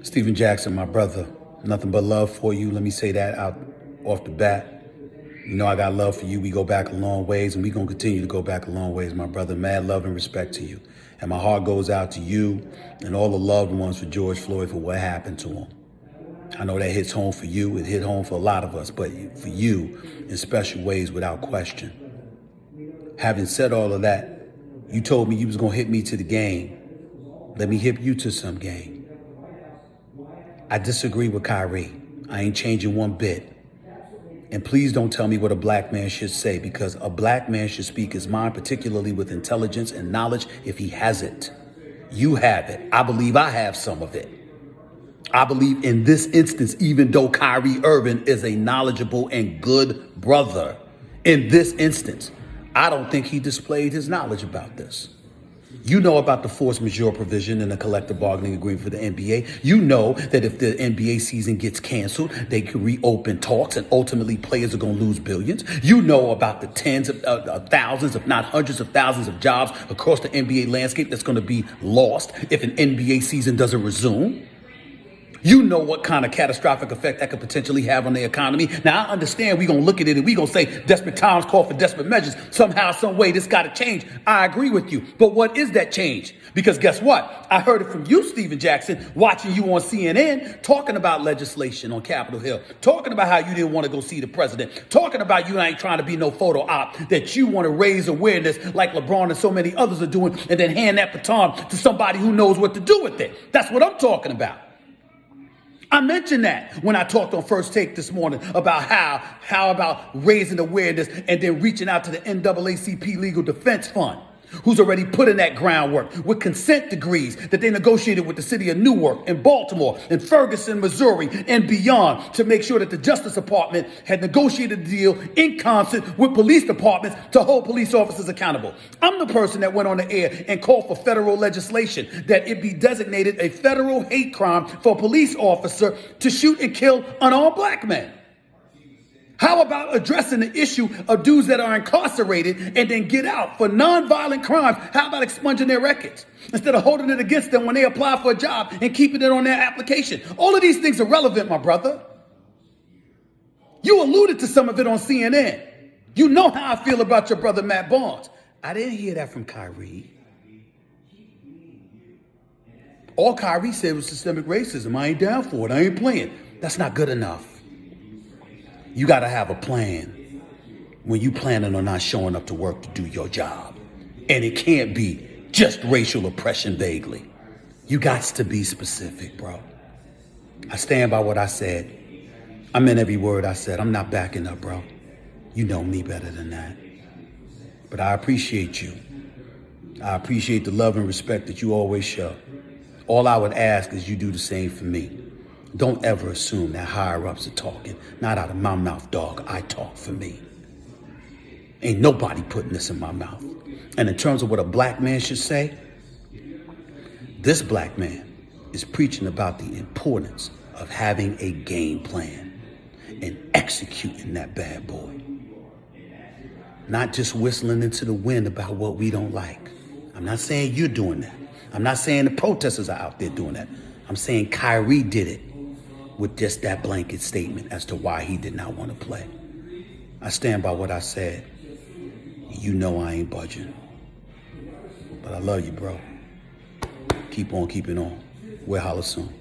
Stephen Jackson, my brother, nothing but love for you. Let me say that out off the bat. You know I got love for you. We go back a long ways, and we're going to continue to go back a long ways, my brother. Mad love and respect to you. And my heart goes out to you and all the loved ones for George Floyd for what happened to him. I know that hits home for you. It hit home for a lot of us, but for you in special ways without question. Having said all of that, you told me you was going to hit me to the game. Let me hit you to some game. I disagree with Kyrie. I ain't changing one bit. And please don't tell me what a black man should say, because a black man should speak his mind, particularly with intelligence and knowledge, if he has it. You have it. I believe I have some of it. I believe in this instance, even though Kyrie Irving is a knowledgeable and good brother, in this instance, I don't think he displayed his knowledge about this. You know about the force majeure provision in the collective bargaining agreement for the NBA. You know that if the NBA season gets canceled, they can reopen talks and ultimately players are going to lose billions. You know about the tens of thousands, if not hundreds of thousands of jobs across the NBA landscape that's going to be lost if an NBA season doesn't resume. You know what kind of catastrophic effect that could potentially have on the economy. Now, I understand we're going to look at it and we're going to say desperate times call for desperate measures. Somehow, some way, this got to change. I agree with you. But what is that change? Because guess what? I heard it from you, Stephen Jackson, watching you on CNN, talking about legislation on Capitol Hill, talking about how you didn't want to go see the president, talking about you ain't trying to be no photo op, that you want to raise awareness like LeBron and so many others are doing, and then hand that baton to somebody who knows what to do with it. That's what I'm talking about. I mentioned that when I talked on First Take this morning about how about raising awareness and then reaching out to the NAACP Legal Defense Fund, who's already put in that groundwork with consent decrees that they negotiated with the city of Newark and Baltimore and Ferguson, Missouri, and beyond to make sure that the Justice Department had negotiated a deal in concert with police departments to hold police officers accountable. I'm the person that went on the air and called for federal legislation that it be designated a federal hate crime for a police officer to shoot and kill unarmed black men. How about addressing the issue of dudes that are incarcerated and then get out for nonviolent crimes? How about expunging their records instead of holding it against them when they apply for a job and keeping it on their application? All of these things are relevant, my brother. You alluded to some of it on CNN. You know how I feel about your brother, Matt Barnes. I didn't hear that from Kyrie. All Kyrie said was systemic racism. I ain't down for it. I ain't playing. That's not good enough. You got to have a plan when you planning on not showing up to work to do your job. And it can't be just racial oppression vaguely. You got to be specific, bro. I stand by what I said. I meant every word I said. I'm not backing up, bro. You know me better than that. But I appreciate you. I appreciate the love and respect that you always show. All I would ask is you do the same for me. Don't ever assume that higher-ups are talking. Not out of my mouth, dog. I talk for me. Ain't nobody putting this in my mouth. And in terms of what a black man should say, this black man is preaching about the importance of having a game plan and executing that bad boy. Not just whistling into the wind about what we don't like. I'm not saying you're doing that. I'm not saying the protesters are out there doing that. I'm saying Kyrie did it with just that blanket statement as to why he did not want to play. I stand by what I said. You know I ain't budging. But I love you, bro. Keep on keeping on. We'll holler soon.